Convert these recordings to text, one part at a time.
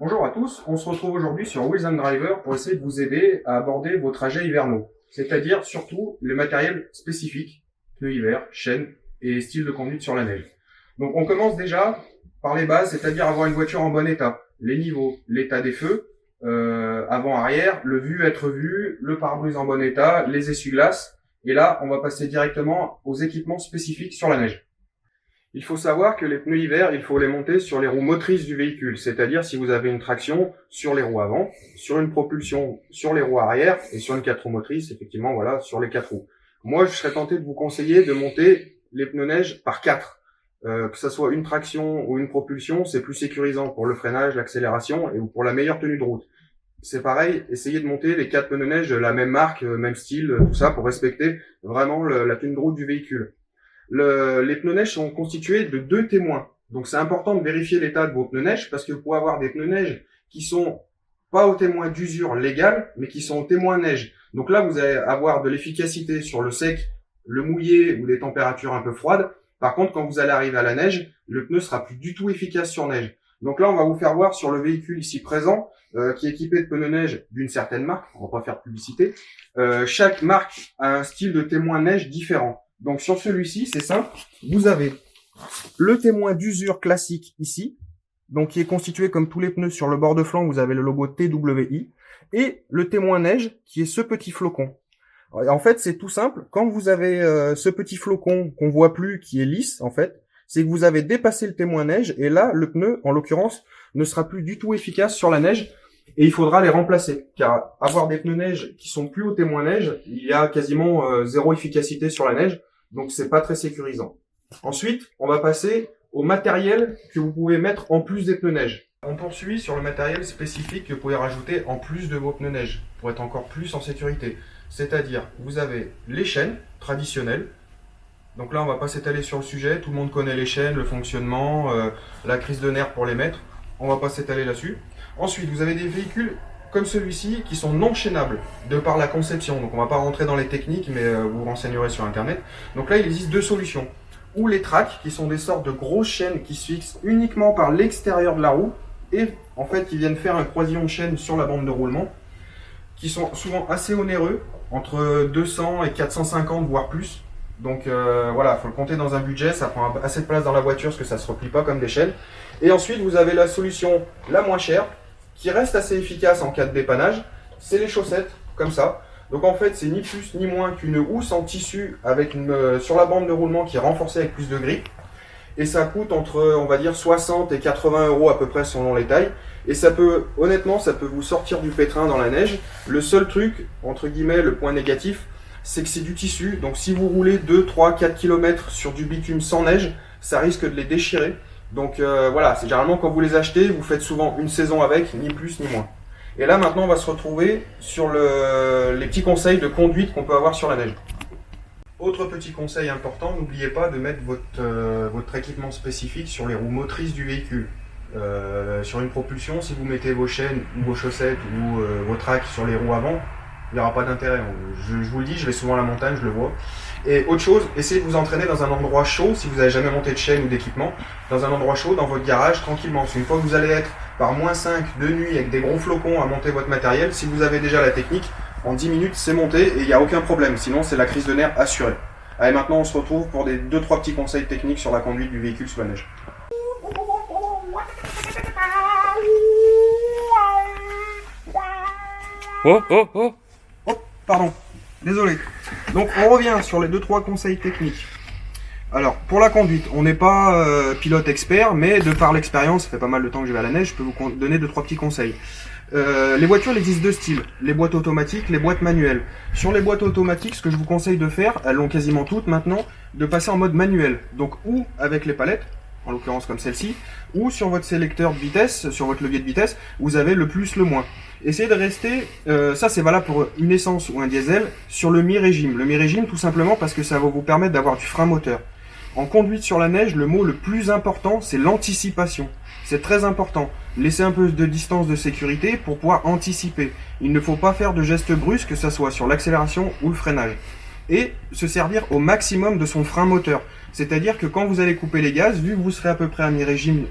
Bonjour à tous, on se retrouve aujourd'hui sur Wheels and Driver pour essayer de vous aider à aborder vos trajets hivernaux, c'est-à-dire surtout les matériels spécifiques, pneus hiver, chaînes et style de conduite sur la neige. Donc on commence déjà par les bases, c'est-à-dire avoir une voiture en bon état, les niveaux, l'état des feux, avant-arrière, le vu être vu, le pare-brise en bon état, les essuie-glaces, et là on va passer directement aux équipements spécifiques sur la neige. Il faut savoir que les pneus hiver, il faut les monter sur les roues motrices du véhicule, c'est-à-dire si vous avez une traction sur les roues avant, sur une propulsion sur les roues arrière et sur une 4 roues motrices, effectivement, voilà, sur les 4 roues. Moi, je serais tenté de vous conseiller de monter les pneus neige par 4. Que ça soit une traction ou une propulsion, c'est plus sécurisant pour le freinage, l'accélération et pour la meilleure tenue de route. C'est pareil, essayez de monter les 4 pneus neige de la même marque, même style, tout ça, pour respecter vraiment la tenue de route du véhicule. Les pneus neige sont constitués de 2 témoins. Donc c'est important de vérifier l'état de vos pneus neige parce que vous pouvez avoir des pneus neige qui sont pas au témoin d'usure légale, mais qui sont au témoin neige. Donc là, vous allez avoir de l'efficacité sur le sec, le mouillé ou des températures un peu froides. Par contre, quand vous allez arriver à la neige, le pneu sera plus du tout efficace sur neige. Donc là, on va vous faire voir sur le véhicule ici présent, qui est équipé de pneus neige d'une certaine marque. On va pas faire de publicité. Chaque marque a un style de témoin neige différent. Donc sur celui-ci, c'est simple, vous avez le témoin d'usure classique ici, donc qui est constitué comme tous les pneus sur le bord de flanc, vous avez le logo TWI, et le témoin neige qui est ce petit flocon. En fait, c'est tout simple, quand vous avez ce petit flocon qu'on voit plus, qui est lisse en fait, c'est que vous avez dépassé le témoin neige, et là, le pneu, en l'occurrence, ne sera plus du tout efficace sur la neige, et il faudra les remplacer, car avoir des pneus neige qui sont plus au témoin neige, il y a quasiment zéro efficacité sur la neige. Donc c'est pas très sécurisant. Ensuite, on va passer au matériel que vous pouvez mettre en plus des pneus neige. On poursuit sur le matériel spécifique que vous pouvez rajouter en plus de vos pneus neige pour être encore plus en sécurité. C'est-à-dire, vous avez les chaînes traditionnelles. Donc là, on va pas s'étaler sur le sujet. Tout le monde connaît les chaînes, le fonctionnement, la crise de nerfs pour les mettre. On va pas s'étaler là-dessus. Ensuite, vous avez des véhicules comme celui-ci, qui sont non chaînables, de par la conception. Donc on va pas rentrer dans les techniques, mais vous vous renseignerez sur Internet. Donc là, il existe 2 solutions. Ou les tracks, qui sont des sortes de grosses chaînes qui se fixent uniquement par l'extérieur de la roue, et en fait, qui viennent faire un croisillon de chaîne sur la bande de roulement, qui sont souvent assez onéreux, entre 200 et 450, voire plus. Donc voilà, il faut le compter dans un budget, ça prend assez de place dans la voiture, parce que ça se replie pas comme des chaînes. Et ensuite, vous avez la solution la moins chère, qui reste assez efficace en cas de dépannage, c'est les chaussettes, comme ça. Donc en fait, c'est ni plus ni moins qu'une housse en tissu avec sur la bande de roulement qui est renforcée avec plus de grippe. Et ça coûte entre, on va dire, 60 et 80 € à peu près selon les tailles. Et ça peut, honnêtement, ça peut vous sortir du pétrin dans la neige. Le seul truc, entre guillemets, le point négatif, c'est que c'est du tissu. Donc si vous roulez 2, 3, 4 km sur du bitume sans neige, ça risque de les déchirer. Donc voilà, c'est généralement quand vous les achetez, vous faites souvent une saison avec, ni plus ni moins. Et là maintenant on va se retrouver sur les petits conseils de conduite qu'on peut avoir sur la neige. Autre petit conseil important, n'oubliez pas de mettre votre équipement spécifique sur les roues motrices du véhicule. Sur une propulsion, si vous mettez vos chaînes ou vos chaussettes ou vos tracks sur les roues avant, il n'y aura pas d'intérêt. Je vous le dis, je vais souvent à la montagne, je le vois. Et autre chose, essayez de vous entraîner dans un endroit chaud, si vous n'avez jamais monté de chaîne ou d'équipement, dans un endroit chaud, dans votre garage, tranquillement. Parce qu'une fois que vous allez être par -5 de nuit avec des gros flocons à monter votre matériel, si vous avez déjà la technique, en 10 minutes c'est monté et il n'y a aucun problème. Sinon c'est la crise de nerfs assurée. Allez, maintenant on se retrouve pour des 2-3 petits conseils techniques sur la conduite du véhicule sous la neige. Oh, pardon, désolé. Donc on revient sur les 2-3 conseils techniques. Alors pour la conduite, on n'est pas pilote expert, mais de par l'expérience, ça fait pas mal de temps que je vais à la neige, je peux vous donner 2-3 petits conseils. Les voitures, il existe 2 styles, les boîtes automatiques, les boîtes manuelles. Sur les boîtes automatiques, ce que je vous conseille de faire, elles l'ont quasiment toutes maintenant, de passer en mode manuel. Donc ou avec les palettes, en l'occurrence comme celle-ci, ou sur votre sélecteur de vitesse, sur votre levier de vitesse, vous avez le plus, le moins. Essayez de rester, ça c'est valable pour une essence ou un diesel, sur le mi-régime. Le mi-régime tout simplement parce que ça va vous permettre d'avoir du frein moteur. En conduite sur la neige, le mot le plus important, c'est l'anticipation. C'est très important. Laissez un peu de distance de sécurité pour pouvoir anticiper. Il ne faut pas faire de gestes brusques, que ce soit sur l'accélération ou le freinage. Et se servir au maximum de son frein moteur. C'est-à-dire que quand vous allez couper les gaz, vu que vous serez à peu près à mi-régime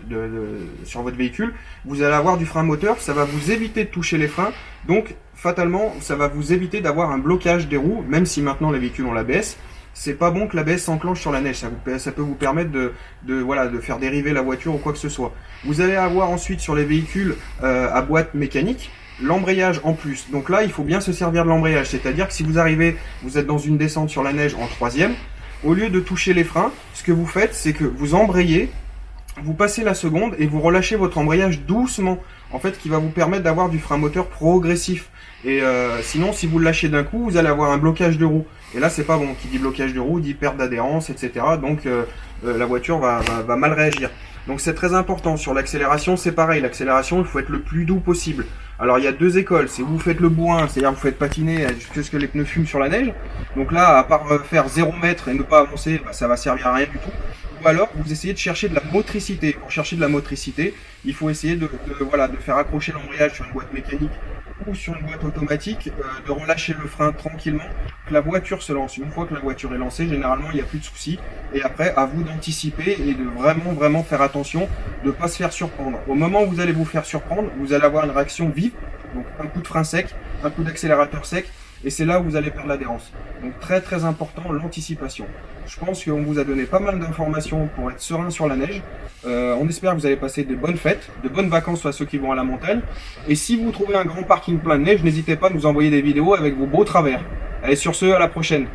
sur votre véhicule, vous allez avoir du frein moteur, ça va vous éviter de toucher les freins, donc fatalement ça va vous éviter d'avoir un blocage des roues, même si maintenant les véhicules ont l'ABS. C'est pas bon que l'ABS s'enclenche sur la neige, ça peut vous permettre de faire dériver la voiture ou quoi que ce soit. Vous allez avoir ensuite sur les véhicules à boîte mécanique, l'embrayage en plus. Donc là, il faut bien se servir de l'embrayage, c'est-à-dire que si vous arrivez, vous êtes dans une descente sur la neige en troisième, au lieu de toucher les freins, ce que vous faites, c'est que vous embrayez, vous passez la seconde et vous relâchez votre embrayage doucement, en fait, qui va vous permettre d'avoir du frein moteur progressif. Et sinon, si vous le lâchez d'un coup, vous allez avoir un blocage de roue. Et là, c'est pas bon. Qui dit blocage de roue, dit perte d'adhérence, etc. Donc, la voiture va mal réagir. Donc, c'est très important. Sur l'accélération, c'est pareil. L'accélération, il faut être le plus doux possible. Alors, il y a deux écoles. C'est où vous faites le bourrin, c'est-à-dire vous faites patiner jusqu'à ce que les pneus fument sur la neige. Donc là, à part faire 0 mètre et ne pas avancer, ça va servir à rien du tout. Ou alors, vous essayez de chercher de la motricité. Pour chercher de la motricité, il faut essayer de faire accrocher l'embrayage sur une boîte mécanique ou sur une boîte automatique, de relâcher le frein tranquillement, que la voiture se lance. Une fois que la voiture est lancée, généralement, il n'y a plus de soucis. Et après, à vous d'anticiper et de vraiment faire attention de ne pas se faire surprendre. Au moment où vous allez vous faire surprendre, vous allez avoir une réaction vive, donc un coup de frein sec, un coup d'accélérateur sec, et c'est là où vous allez perdre l'adhérence. Donc très important, l'anticipation. Je pense qu'on vous a donné pas mal d'informations pour être serein sur la neige. On espère que vous allez passer de bonnes fêtes, de bonnes vacances à ceux qui vont à la montagne. Et si vous trouvez un grand parking plein de neige, n'hésitez pas à nous envoyer des vidéos avec vos beaux travers. Allez, sur ce, à la prochaine.